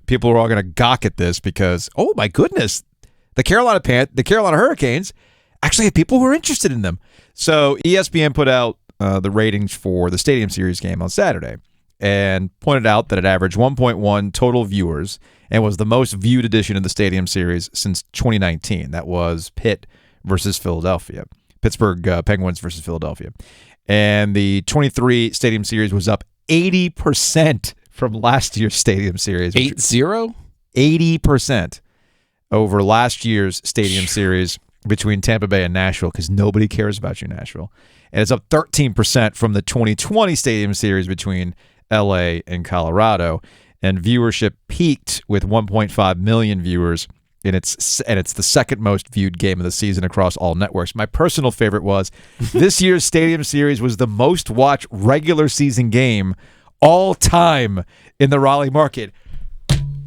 people are all going to gawk at this because, oh my goodness, the Carolina Hurricanes actually had people who are interested in them. So ESPN put out the ratings for the Stadium Series game on Saturday and pointed out that it averaged 1.1 total viewers and was the most viewed edition of the Stadium Series since 2019. That was Pitt versus Philadelphia. Pittsburgh Penguins versus Philadelphia. And the 23 Stadium Series was up 80% from last year's Stadium Series. 8-0? 80% over last year's Stadium Series between Tampa Bay and Nashville, because nobody cares about you, Nashville. And it's up 13% from the 2020 Stadium Series between LA and Colorado. And viewership peaked with 1.5 million viewers. And it's the second most viewed game of the season across all networks. My personal favorite was this year's Stadium Series was the most watched regular season game all time in the Raleigh market.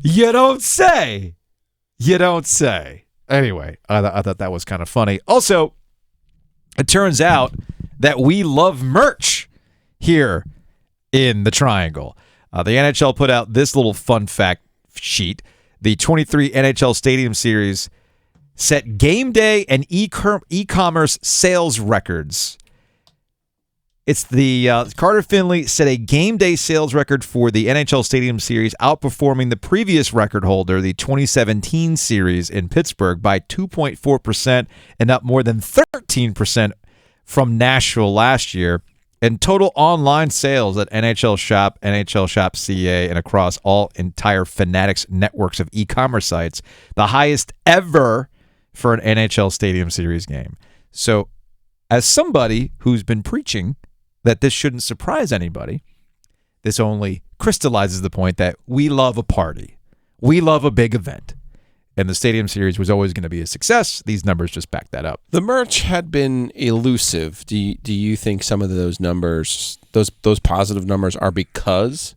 You don't say. You don't say. Anyway, I thought that was kind of funny. Also, it turns out that we love merch here in the Triangle. The NHL put out this little fun fact sheet. The 23 NHL Stadium Series set game day and e-commerce sales records. It's the Carter Finley set a game day sales record for the NHL Stadium Series, outperforming the previous record holder, the 2017 series in Pittsburgh, by 2.4% and up more than 13% from Nashville last year. And total online sales at NHL Shop, NHL Shop CA, and across all entire Fanatics networks of e-commerce sites, the highest ever for an NHL Stadium Series game. So as somebody who's been preaching that this shouldn't surprise anybody, this only crystallizes the point that we love a party. We love a big event. And the Stadium Series was always going to be a success. These numbers just back that up. The merch had been elusive. Do you think some of those numbers, those positive numbers, are because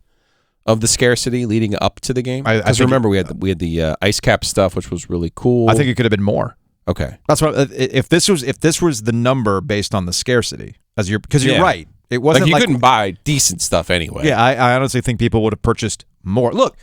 of the scarcity leading up to the game? Because remember, we had the ice cap stuff, which was really cool. I think it could have been more. Okay, that's what. If this was the number based on the scarcity, because you're right. It wasn't like you couldn't buy decent stuff anyway. Yeah, I honestly think people would have purchased more. Look.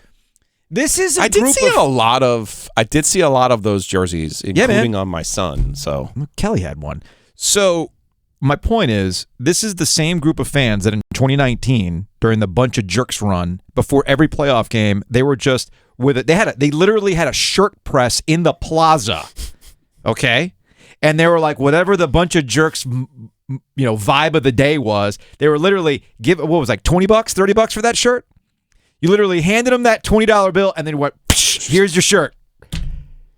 This is I did see a lot of those jerseys, including on my son. So Kelly had one. So my point is, this is the same group of fans that in 2019, during the Bunch of Jerks run, before every playoff game, they were just with it. They literally had a shirt press in the plaza, okay, and they were like, whatever the Bunch of Jerks, vibe of the day was, they were literally $20, $30 for that shirt. You literally handed them that $20 bill and then went, here's your shirt.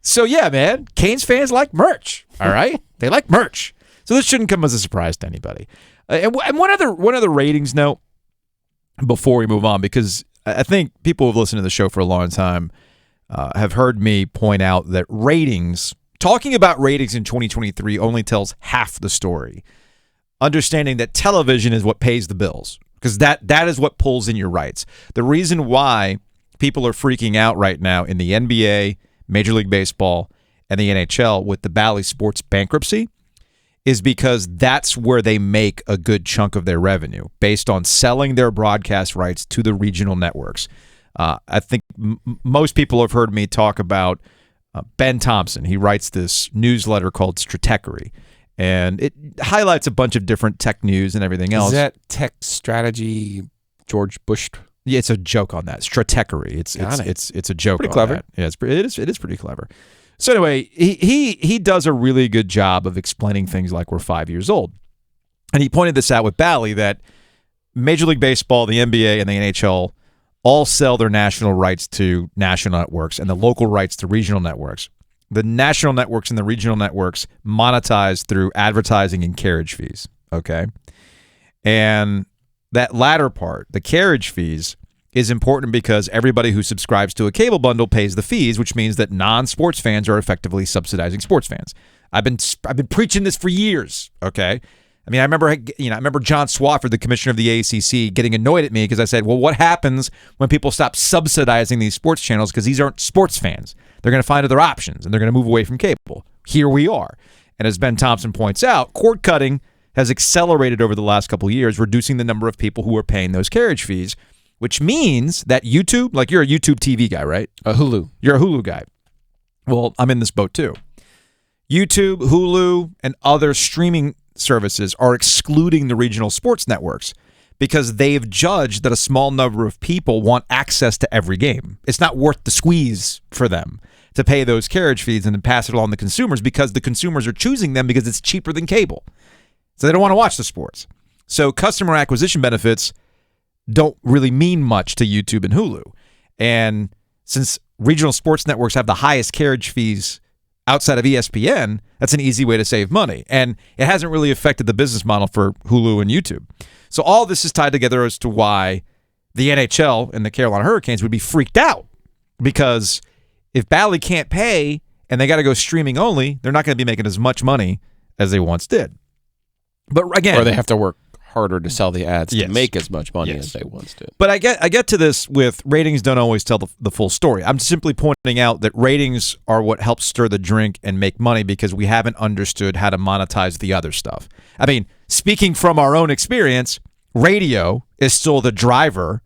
So, yeah, man, Canes fans like merch, all right? They like merch. So this shouldn't come as a surprise to anybody. And one other ratings note before we move on, because I think people who've listened to the show for a long time have heard me point out that talking about ratings in 2023 only tells half the story. Understanding that television is what pays the bills. Because that is what pulls in your rights. The reason why people are freaking out right now in the NBA, Major League Baseball, and the NHL with the Bally Sports bankruptcy is because that's where they make a good chunk of their revenue, based on selling their broadcast rights to the regional networks. I think most people have heard me talk about Ben Thompson. He writes this newsletter called Stratechery. And it highlights a bunch of different tech news and everything else. Is that tech strategy George Bush? Yeah, it's a joke on that. Stratechery. It's a joke. Pretty on clever. That. Yeah, it is pretty clever. So anyway, he does a really good job of explaining things like we're 5 years old. And he pointed this out with Bally, that Major League Baseball, the NBA, and the NHL all sell their national rights to national networks and the local rights to regional networks. The national networks and the regional networks monetize through advertising and carriage fees, okay? And that latter part, the carriage fees, is important because everybody who subscribes to a cable bundle pays the fees, which means that non-sports fans are effectively subsidizing sports fans. I've been preaching this for years, okay? I mean, I remember John Swofford, the commissioner of the ACC, getting annoyed at me because I said, well, what happens when people stop subsidizing these sports channels because these aren't sports fans? They're going to find other options, and they're going to move away from cable. Here we are. And as Ben Thompson points out, cord cutting has accelerated over the last couple of years, reducing the number of people who are paying those carriage fees, which means that YouTube, like you're a YouTube TV guy, right? Hulu. You're a Hulu guy. Well, I'm in this boat too. YouTube, Hulu, and other streaming services are excluding the regional sports networks because they've judged that a small number of people want access to every game. It's not worth the squeeze for them to pay those carriage fees and then pass it on to consumers because the consumers are choosing them because it's cheaper than cable. So they don't want to watch the sports. So customer acquisition benefits don't really mean much to YouTube and Hulu. And since regional sports networks have the highest carriage fees outside of ESPN, that's an easy way to save money. And it hasn't really affected the business model for Hulu and YouTube. So all this is tied together as to why the NHL and the Carolina Hurricanes would be freaked out. Because if Bally can't pay and they got to go streaming only, they're not going to be making as much money as they once did. But again, or they have to work harder to sell the ads yes. to make as much money as they once did. But I get to this with ratings don't always tell the full story. I'm simply pointing out that ratings are what helps stir the drink and make money because we haven't understood how to monetize the other stuff. I mean, speaking from our own experience, radio is still the driver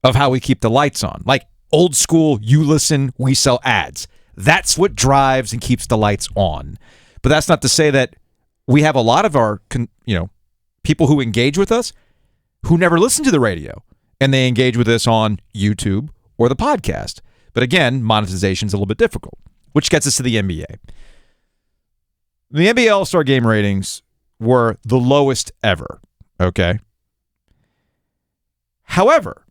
of how we keep the lights on. Like old school, you listen, we sell ads. That's what drives and keeps the lights on. But that's not to say that we have a lot of our, people who engage with us who never listen to the radio, and they engage with us on YouTube or the podcast. But again, monetization is a little bit difficult, which gets us to the NBA. The NBA All-Star Game ratings were the lowest ever, okay? However,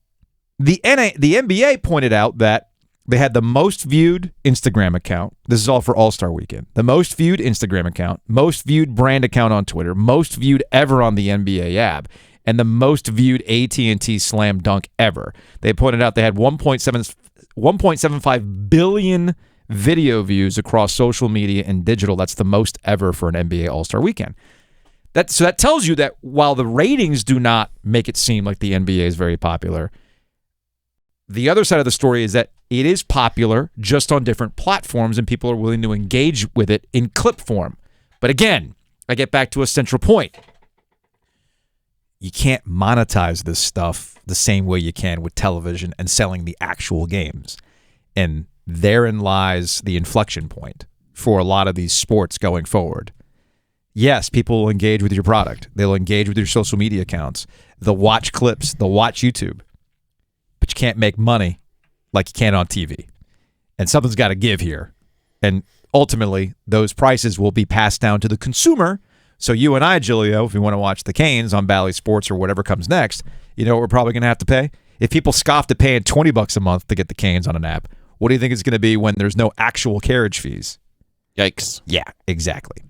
the NBA pointed out that they had the most viewed Instagram account. This is all for All-Star Weekend. The most viewed Instagram account, most viewed brand account on Twitter, most viewed ever on the NBA app, and the most viewed AT&T Slam Dunk ever. They pointed out they had 1.75 billion video views across social media and digital. That's the most ever for an NBA All-Star Weekend. So that tells you that while the ratings do not make it seem like the NBA is very popular, the other side of the story is that it is popular just on different platforms and people are willing to engage with it in clip form. But again, I get back to a central point. You can't monetize this stuff the same way you can with television and selling the actual games. And therein lies the inflection point for a lot of these sports going forward. Yes, people will engage with your product. They'll engage with your social media accounts. They'll watch clips. They'll watch YouTube. But you can't make money like you can on TV. And something's got to give here. And ultimately, those prices will be passed down to the consumer. So you and I, Giulio, if we want to watch the Canes on Bally Sports or whatever comes next, you know what we're probably going to have to pay? If people scoffed at paying $20 a month to get the Canes on an app, what do you think it's going to be when there's no actual carriage fees? Yikes. Yeah, exactly.